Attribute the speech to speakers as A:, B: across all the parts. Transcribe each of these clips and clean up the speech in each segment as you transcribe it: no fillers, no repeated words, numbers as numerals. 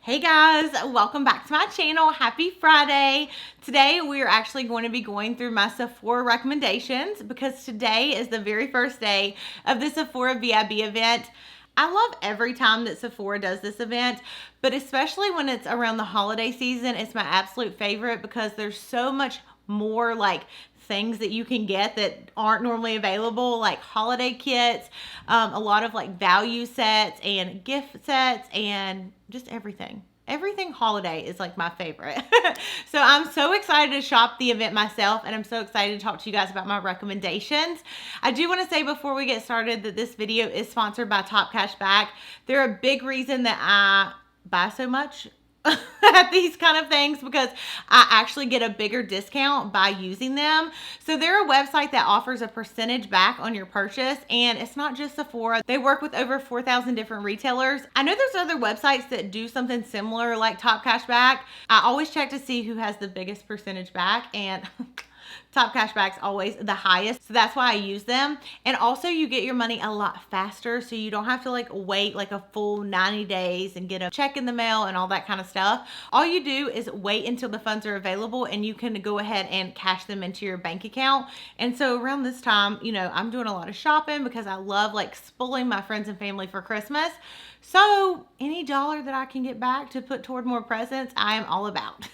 A: Hey guys, welcome back to my channel. Happy Friday. Today we are actually going to be going through my Sephora recommendations because today is the very first day of the Sephora VIB event. I love every time that Sephora does this event, but especially when it's around the holiday season, it's my absolute favorite because there's so much more like things that you can get that aren't normally available, like holiday kits, a lot of like value sets and gift sets and just everything. Everything holiday is like my favorite. So I'm so excited to shop the event myself, and I'm so excited to talk to you guys about my recommendations. I do want to say before we get started that this video is sponsored by Top Cashback. They're a big reason that I buy so much at these kind of things because I actually get a bigger discount by using them. So they're a website that offers a percentage back on your purchase, and it's not just Sephora. They work with over 4,000 different retailers. I know there's other websites that do something similar like Top Cashback. I always check to see who has the biggest percentage back, and Top Cashback's always the highest, so that's why I use them. And also you get your money a lot faster, so you don't have to like wait like a full 90 days and get a check in the mail and all that kind of stuff. All you do is wait until the funds are available and you can go ahead and cash them into your bank account. And so around this time, you know, I'm doing a lot of shopping because I love like spoiling my friends and family for Christmas. So any dollar that I can get back to put toward more presents, I am all about.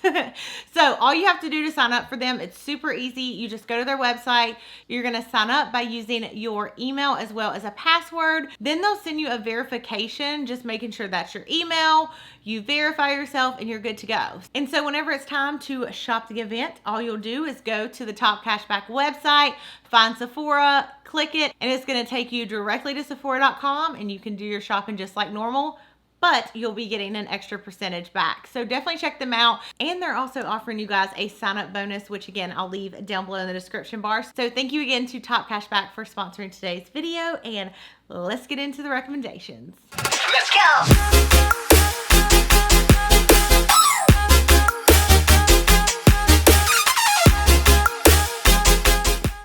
A: So all you have to do to sign up for them, it's super easy. You just go to their website. You're going to sign up by using your email as well as a password. Then they'll send you a verification, just making sure that's your email. You verify yourself and you're good to go. And so whenever it's time to shop the event, all you'll do is go to the Top Cashback website, find Sephora, click it, and it's going to take you directly to Sephora.com, and you can do your shopping just like normal, but you'll be getting an extra percentage back. So definitely check them out. And they're also offering you guys a sign-up bonus, which again, I'll leave down below in the description bar. So thank you again to Top Cashback for sponsoring today's video, and let's get into the recommendations.
B: Let's go!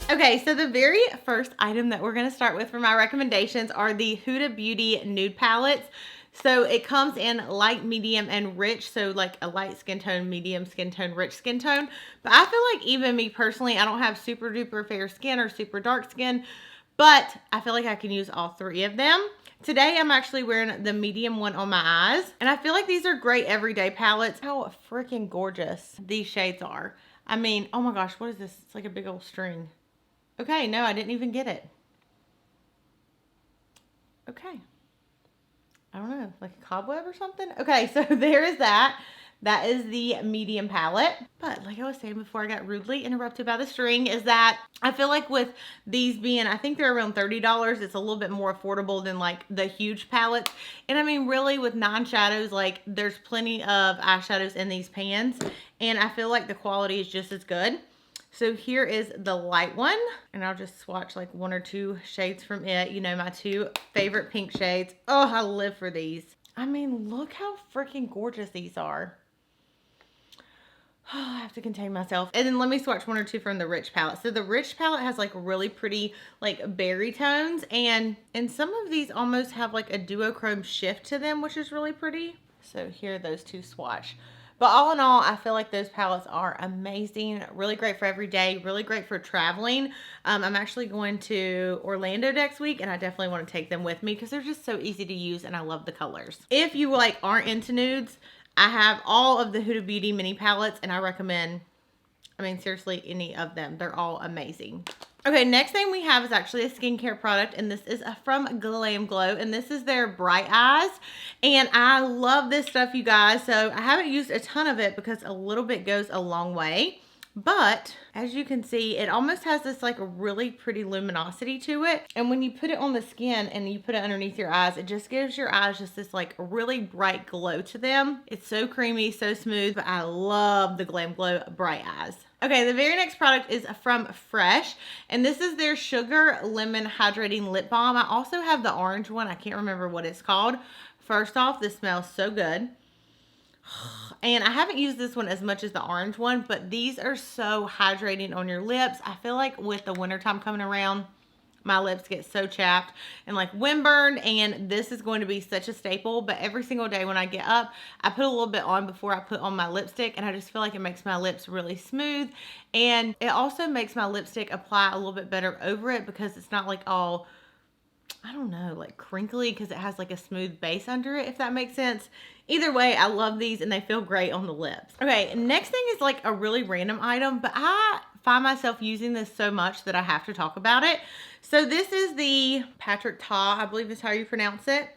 A: Okay, so the very first item that we're going to start with for my recommendations are the Huda Beauty nude palettes. So it comes in light, medium, and rich. So like a light skin tone, medium skin tone, rich skin tone. But I feel like even me personally, I don't have super duper fair skin or super dark skin, but I feel like I can use all three of them. Today, I'm actually wearing the medium one on my eyes, and I feel like these are great everyday palettes. How freaking gorgeous these shades are. I mean, oh my gosh, what is this? It's like a big old string. Okay, no, I didn't even get it. Okay. I don't know, like a cobweb or something? Okay, so there is that. That is the medium palette. But like I was saying before I got rudely interrupted by the string, is that I feel like with these being, I think they're around $30, it's a little bit more affordable than like the huge palettes. And I mean, really with 9 shadows, like there's plenty of eyeshadows in these pans. And I feel like the quality is just as good. So here is the light one, and I'll just swatch like 1 or 2 shades from it. You know, my 2 favorite pink shades. Oh, I live for these. I mean, look how freaking gorgeous these are. Oh, I have to contain myself. And then let me swatch 1 or 2 from the rich palette. So the rich palette has like really pretty like berry tones, and some of these almost have like a duochrome shift to them, which is really pretty. So here are those 2 swatch. But all in all, I feel like those palettes are amazing. Really great for every day. Really great for traveling. I'm actually going to Orlando next week, and I definitely want to take them with me because they're just so easy to use, and I love the colors. If you like aren't into nudes, I have all of the Huda Beauty mini palettes, and I recommend, I mean, seriously, any of them. They're all amazing. Okay, next thing we have is actually a skincare product, and this is from Glam Glow, and this is their Bright Eyes, and I love this stuff, you guys. So I haven't used a ton of it because a little bit goes a long way, but as you can see, it almost has this like really pretty luminosity to it, and when you put it on the skin and you put it underneath your eyes, it just gives your eyes just this like really bright glow to them. It's so creamy, so smooth, but I love the Glam Glow Bright Eyes. Okay, the very next product is from Fresh, and this is their Sugar Lemon Hydrating Lip Balm. I also have the orange one. I can't remember what it's called. First off, this smells so good. And I haven't used this one as much as the orange one, but these are so hydrating on your lips. I feel like with the wintertime coming around, my lips get so chapped and like windburned, and this is going to be such a staple. But every single day when I get up, I put a little bit on before I put on my lipstick, and I just feel like it makes my lips really smooth, and it also makes my lipstick apply a little bit better over it because it's not like all, I don't know, like crinkly, because it has like a smooth base under it, if that makes sense. Either way, I love these and they feel great on the lips. Okay, next thing is like a really random item, but I find myself using this so much that I have to talk about it. So this is the Patrick Ta, I believe is how you pronounce it.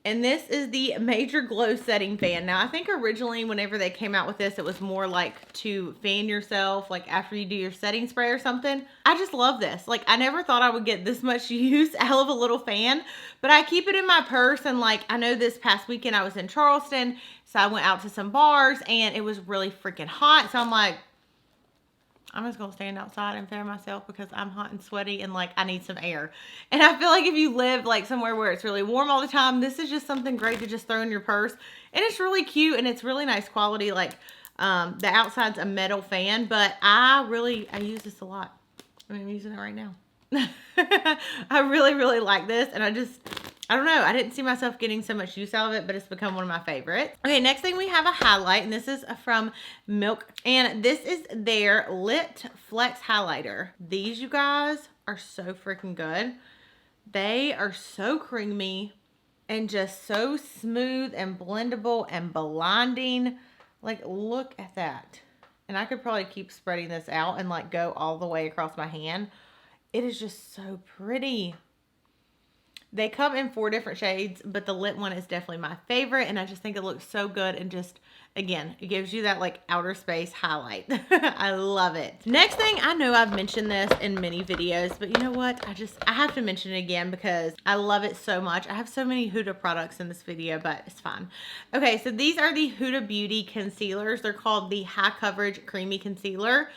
A: And this is the Major Glow Setting Fan. Now, I think originally whenever they came out with this, it was more like to fan yourself, like after you do your setting spray or something. I just love this. Like, I never thought I would get this much use out of a little fan, but I keep it in my purse. And like, I know this past weekend I was in Charleston, so I went out to some bars and it was really freaking hot. So I'm like, I'm just going to stand outside and fan myself because I'm hot and sweaty and like I need some air. And I feel like if you live like somewhere where it's really warm all the time, this is just something great to just throw in your purse. And it's really cute and it's really nice quality. Like the outside's a metal fan, but I use this a lot. I mean, I'm using it right now. I really like this, and I don't know, I didn't see myself getting so much use out of it, but it's become one of my favorites. Okay, next thing we have a highlight, and this is from Milk, and this is their Lit Flex Highlighter. These, you guys, are so freaking good. They are so creamy and just so smooth and blendable and blinding. Like, look at that. And I could probably keep spreading this out and like go all the way across my hand. It is just so pretty. They come in 4 different shades, but the lit one is definitely my favorite. And I just think it looks so good. And just, again, it gives you that like outer space highlight. I love it. Next thing, I know I've mentioned this in many videos, but you know what? I have to mention it again because I love it so much. I have so many Huda products in this video, but it's fine. Okay, so these are the Huda Beauty concealers. They're called the High Coverage Creamy Concealer.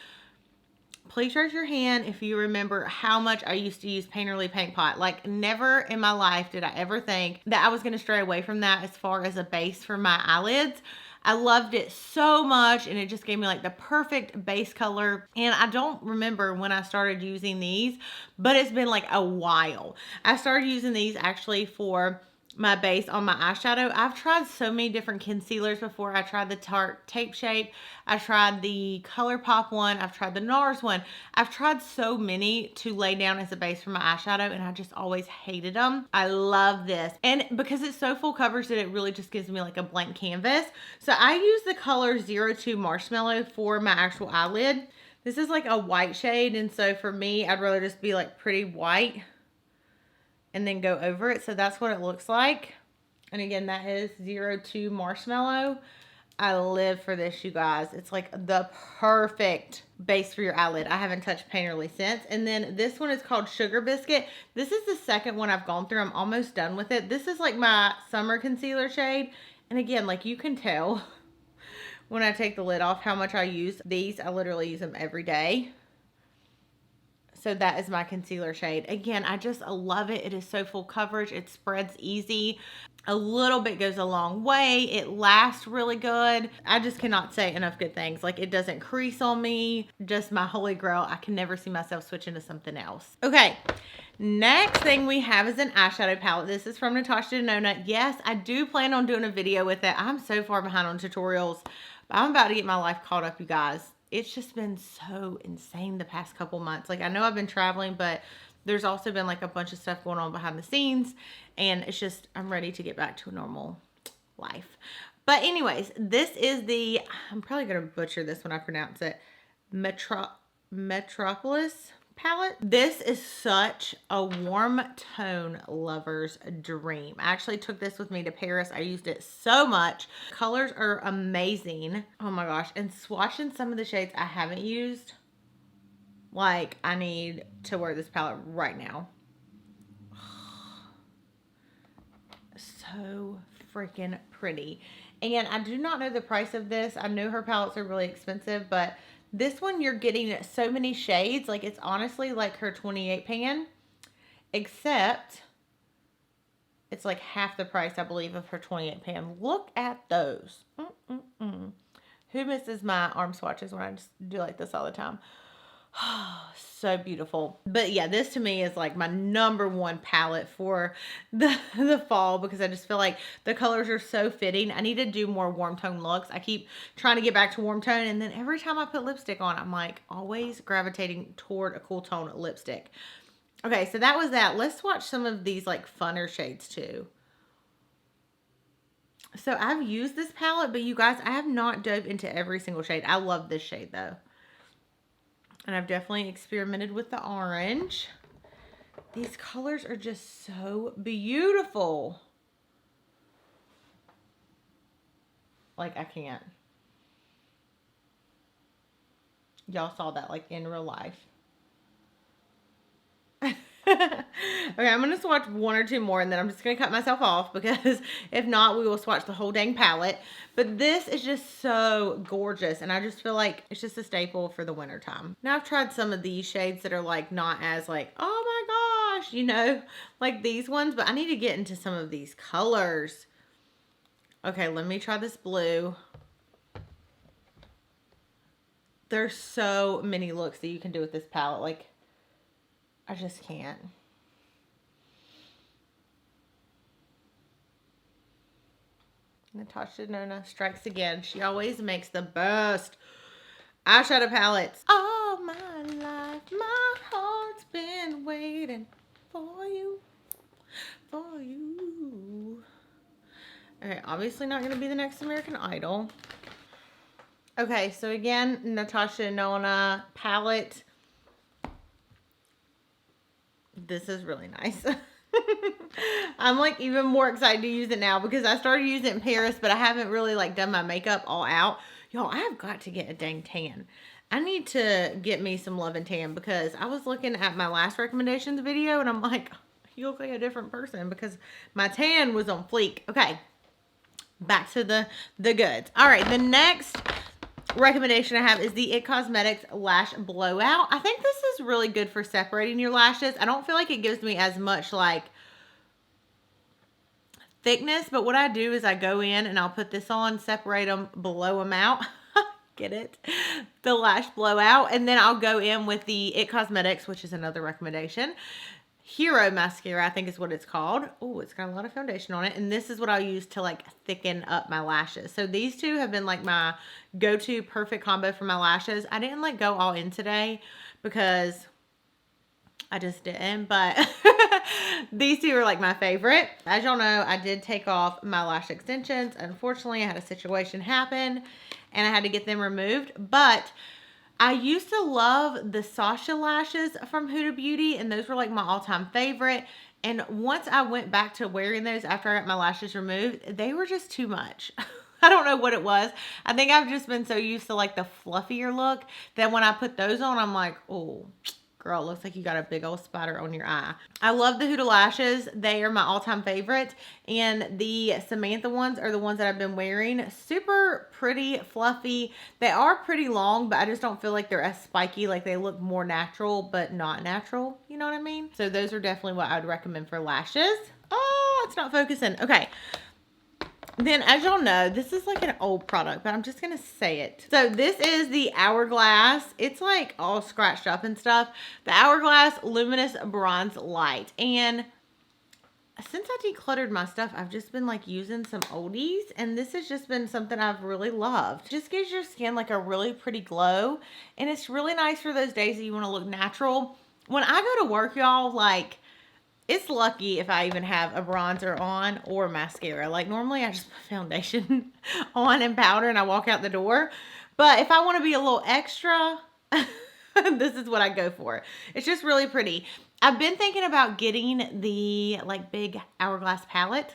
A: Please raise your hand if you remember how much I used to use Painterly Paint Pot. Like, never in my life did I ever think that I was going to stray away from that as far as a base for my eyelids. I loved it so much, and it just gave me like the perfect base color. And I don't remember when I started using these, but it's been like a while. I started using these actually for my base on my eyeshadow. I've tried so many different concealers before. I tried the Tarte Tape Shape. I tried the ColourPop one. I've tried the NARS one. I've tried so many to lay down as a base for my eyeshadow, and I just always hated them. I love this. And because it's so full coverage that it really just gives me like a blank canvas. So I use the color 02 Marshmallow for my actual eyelid. This is like a white shade, and so for me, I'd rather just be like pretty white and then go over it. So that's what it looks like. And again, that is 02 Marshmallow. I live for this, you guys. It's like the perfect base for your eyelid. I haven't touched Painterly since. And then this one is called Sugar Biscuit. This is the second one I've gone through. I'm almost done with it. This is like my summer concealer shade. And again, like you can tell when I take the lid off how much I use these. I literally use them every day. So that is my concealer shade. Again, I love it. It is so full coverage. It spreads easy. A little bit goes a long way. It lasts really good. I just cannot say enough good things. Like, it doesn't crease on me. Just my holy grail. I can never see myself switching to something else. Okay. Next thing we have is an eyeshadow palette. This is from Natasha Denona. Yes, I do plan on doing a video with it. I'm so far behind on tutorials, but I'm about to get my life caught up, you guys. It's just been so insane the past couple months. Like, I know I've been traveling, but there's also been like a bunch of stuff going on behind the scenes, and it's just, I'm ready to get back to a normal life. But anyways, this is the, I'm probably going to butcher this when I pronounce it, Metropolis palette. This is such a warm tone lover's dream. I actually took this with me to Paris. I used it so much. Colors are amazing. Oh my gosh. And swatching some of the shades I haven't used, like, I need to wear this palette right now. So freaking pretty. And I do not know the price of this. I know her palettes are really expensive, but this one, you're getting so many shades. Like, it's honestly like her 28 pan, except it's like half the price, I believe, of her 28 pan. Look at those. Who misses my arm swatches when I just do like this all the time? So beautiful. But yeah, this to me is like my number one palette for the fall, because I just feel like the colors are so fitting. I need to do more warm tone looks. I keep trying to get back to warm tone, and then every time I put lipstick on, I'm like always gravitating toward a cool tone lipstick. Okay, so that was that. Let's swatch some of these like funner shades too. So I've used this palette, but you guys, I have not dove into every single shade. I love this shade though. And I've definitely experimented with the orange. These colors are just so beautiful. Like, I can't. Y'all saw that like in real life. Okay, I'm going to swatch one or two more, and then I'm just going to cut myself off, because if not, we will swatch the whole dang palette. But this is just so gorgeous, and I just feel like it's just a staple for the winter time. Now, I've tried some of these shades that are like not as like, oh my gosh, you know, like these ones, but I need to get into some of these colors. Okay, let me try this blue. There's so many looks that you can do with this palette. Like, I just can't. Natasha Denona strikes again. She always makes the best eyeshadow palettes. All my life, my heart's been waiting for you, for you. Okay, obviously not going to be the next American Idol. Okay, so again, Natasha Denona palette. This is really nice. I'm like even more excited to use it now, because I started using it in Paris, but I haven't really like done my makeup all out. Y'all, I have got to get a dang tan. I need to get me some Love and Tan, because I was looking at my last recommendations video and I'm like, you look like a different person, because my tan was on fleek. Okay, back to the goods. All right, the next recommendation I have is the It Cosmetics Lash Blowout. I think this is really good for separating your lashes. I don't feel like it gives me as much like thickness, but what I do is I go in and I'll put this on, separate them, blow them out. Get it? The Lash Blowout. And then I'll go in with the It Cosmetics, which is another recommendation, Hero Mascara, I think is what it's called. Oh, it's got a lot of foundation on it. And this is what I'll use to like thicken up my lashes. So these two have been like my go-to perfect combo for my lashes. I didn't like go all in today because I just didn't, but these two are like my favorite. As y'all know, I did take off my lash extensions. Unfortunately, I had a situation happen and I had to get them removed, but I used to love the Sasha lashes from Huda Beauty, and those were like my all-time favorite. And once I went back to wearing those after I got my lashes removed, they were just too much. I don't know what it was. I think I've just been so used to like the fluffier look that when I put those on, I'm like, oh, girl, it looks like you got a big old spider on your eye. I love the Huda lashes. They are my all-time favorite. And the Samantha ones are the ones that I've been wearing. Super pretty, fluffy. They are pretty long, but I just don't feel like they're as spiky. Like they look more natural, but not natural. You know what I mean? So those are definitely what I would recommend for lashes. Oh, it's not focusing. Okay. Then, as y'all know, this is like an old product, but I'm just going to say it. So, this is the Hourglass. It's like all scratched up and stuff. The Hourglass Luminous Bronze Light. And since I decluttered my stuff, I've just been like using some oldies. And this has just been something I've really loved. It just gives your skin like a really pretty glow. And it's really nice for those days that you want to look natural. When I go to work, y'all, like, it's lucky if I even have a bronzer on or mascara. Like normally I just put foundation on and powder and I walk out the door. But if I want to be a little extra, this is what I go for. It's just really pretty. I've been thinking about getting the like big Hourglass palette.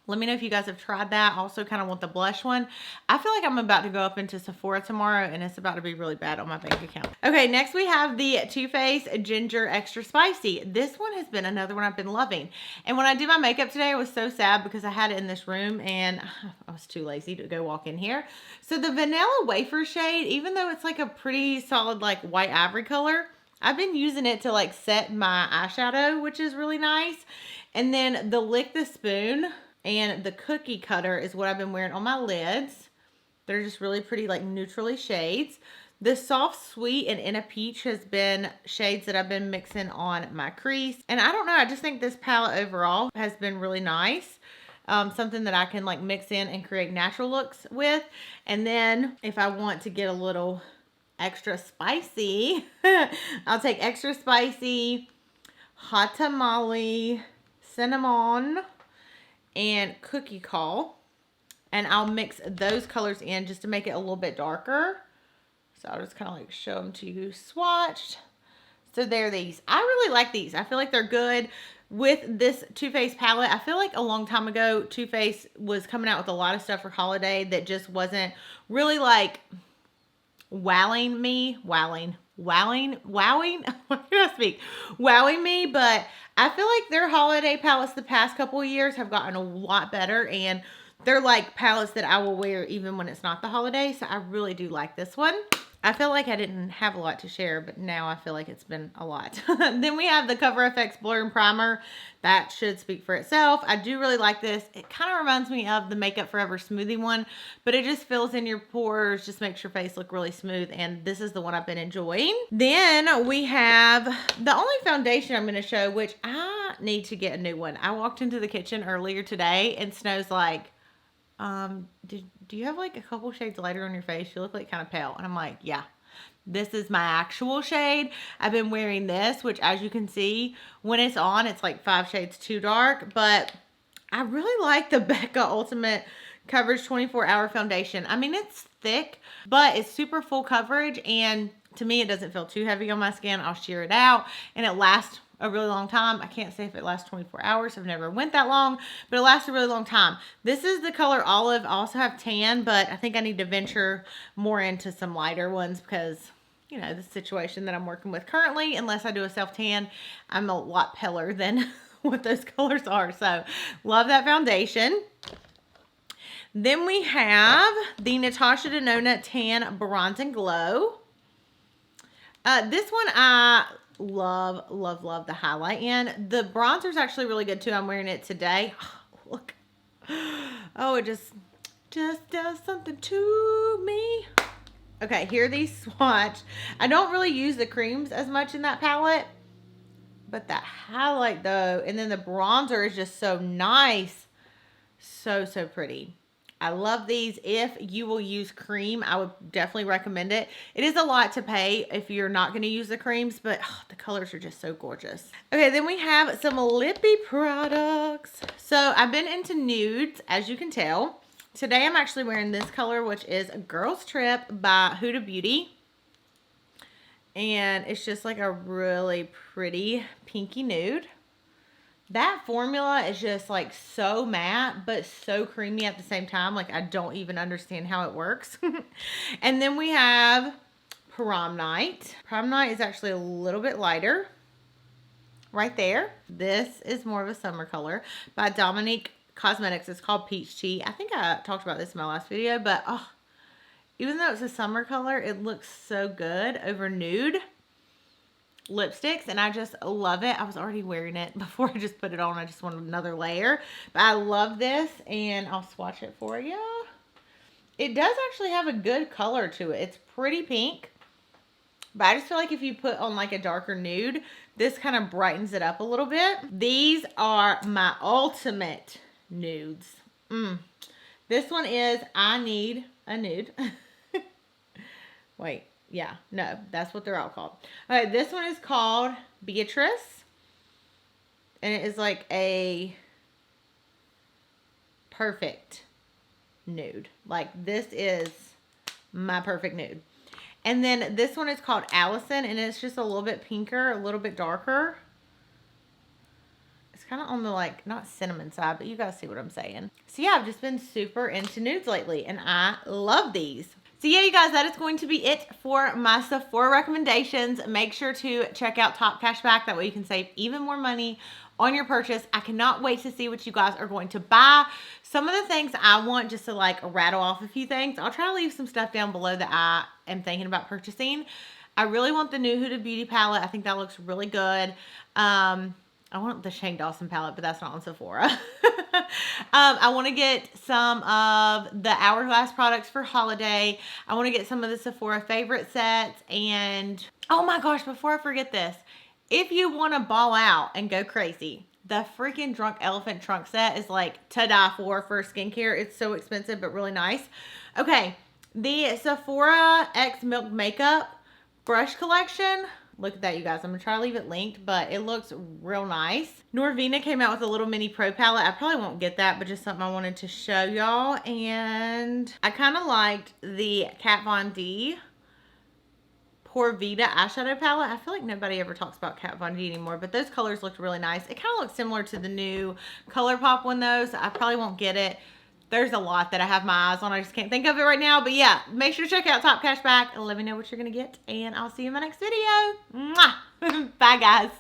A: Let me know if you guys have tried that. I also kind of want the blush one. I feel like I'm about to go up into Sephora tomorrow and it's about to be really bad on my bank account. Okay, next we have the Too Faced Ginger Extra Spicy. This one has been another one I've been loving. And when I did my makeup today, I was so sad because I had it in this room and I was too lazy to go walk in here. So the Vanilla Wafer shade, even though it's like a pretty solid like white ivory color, I've been using it to like set my eyeshadow, which is really nice. And then the Lick the Spoon and the Cookie Cutter is what I've been wearing on my lids. They're just really pretty, like neutrally shades. The Soft Sweet and In a Peach has been shades that I've been mixing on my crease. And I don't know, I just think this palette overall has been really nice. Something that I can like mix in and create natural looks with. And then if I want to get a little extra spicy, I'll take extra spicy, hot tamale, cinnamon, and cookie call. And I'll mix those colors in just to make it a little bit darker. So I'll just kind of like show them to you swatched. So they're these. I really like these. I feel like they're good with this Too Faced palette. I feel like a long time ago, Too Faced was coming out with a lot of stuff for holiday that just wasn't really like wowing me. Wowing. What can I speak? Wowing me. But I feel like their holiday palettes the past couple of years have gotten a lot better, and they're like palettes that I will wear even when it's not the holiday. So I really do like this one. I feel like I didn't have a lot to share, but now I feel like it's been a lot. Then we have the Cover FX Blur and Primer. That should speak for itself. I do really like this. It kind of reminds me of the Makeup Forever Smoothie one, but it just fills in your pores, just makes your face look really smooth, and this is the one I've been enjoying. Then we have the only foundation I'm going to show, which I need to get a new one. I walked into the kitchen earlier today, and Snow's like, do you have like a couple shades lighter on your face? You look like kind of pale. And I'm like, yeah, this is my actual shade. I've been wearing this, which as you can see, when it's on, it's like 5 shades too dark. But I really like the Becca Ultimate Coverage 24-Hour Foundation. I mean, it's thick, but it's super full coverage. And to me, it doesn't feel too heavy on my skin. I'll sheer it out, and it lasts a really long time. I can't say if it lasts 24 hours. I've never went that long, but it lasts a really long time. This is the color Olive. I also have tan, but I think I need to venture more into some lighter ones because, you know, the situation that I'm working with currently, unless I do a self-tan, I'm a lot paler than what those colors are. So love that foundation. Then we have the Natasha Denona Tan Bronze and Glow. This one I love the highlight in. The bronzer is actually really good too. I'm wearing it today. Oh, look. Oh, it just does something to me. Okay, here are these swatch. I don't really use the creams as much in that palette, but that highlight though, and then the bronzer is just so nice. So pretty. I love these. If you will use cream, I would definitely recommend it. It is a lot to pay if you're not going to use the creams, but the colors are just so gorgeous. Okay, then we have some lippy products. So I've been into nudes, as you can tell. Today I'm actually wearing this color, which is Girls Trip by Huda Beauty. And it's just like a really pretty pinky nude. That formula is just like so matte, but so creamy at the same time. Like I don't even understand how it works. And then we have Prom Night. Prom Night is actually a little bit lighter. Right there. This is more of a summer color by Dominique Cosmetics. It's called Peach Tea. I think I talked about this in my last video, but even though it's a summer color, it looks so good over nude lipsticks, and I just love it. I was already wearing it before I just put it on. I just wanted another layer, but I love this, and I'll swatch it for you. It does actually have a good color to it. It's pretty pink, but I just feel like if you put on like a darker nude, this kind of brightens it up a little bit. These are my ultimate nudes. This one is I Need a Nude. Wait. Yeah, no, that's what they're all called. All right, this one is called Beatrice. And it is like a perfect nude. Like, this is my perfect nude. And then this one is called Allison, and it's just a little bit pinker, a little bit darker. It's kind of on the, like, not cinnamon side, but you guys see what I'm saying. So, yeah, I've just been super into nudes lately, and I love these. So yeah, you guys, that is going to be it for my Sephora recommendations. Make sure to check out Top Cashback. That way you can save even more money on your purchase. I cannot wait to see what you guys are going to buy. Some of the things I want, just to like rattle off a few things. I'll try to leave some stuff down below that I am thinking about purchasing. I really want the new Huda Beauty palette. I think that looks really good. I want the Shane Dawson palette, but that's not on Sephora. I want to get some of the Hourglass products for holiday. I want to get some of the Sephora favorite sets. And, oh my gosh, before I forget this, if you want to ball out and go crazy, the freaking Drunk Elephant trunk set is like to die for skincare. It's so expensive, but really nice. Okay, the Sephora X Milk Makeup brush collection. Look at that, you guys. I'm going to try to leave it linked, but it looks real nice. Norvina came out with a little mini pro palette. I probably won't get that, but just something I wanted to show y'all. And I kind of liked the Kat Von D Pour Vita eyeshadow palette. I feel like nobody ever talks about Kat Von D anymore, but those colors looked really nice. It kind of looks similar to the new ColourPop one though, so I probably won't get it. There's a lot that I have my eyes on. I just can't think of it right now. But yeah, make sure to check out Top Cashback and let me know what you're going to get. And I'll see you in my next video. Mwah! Bye, guys.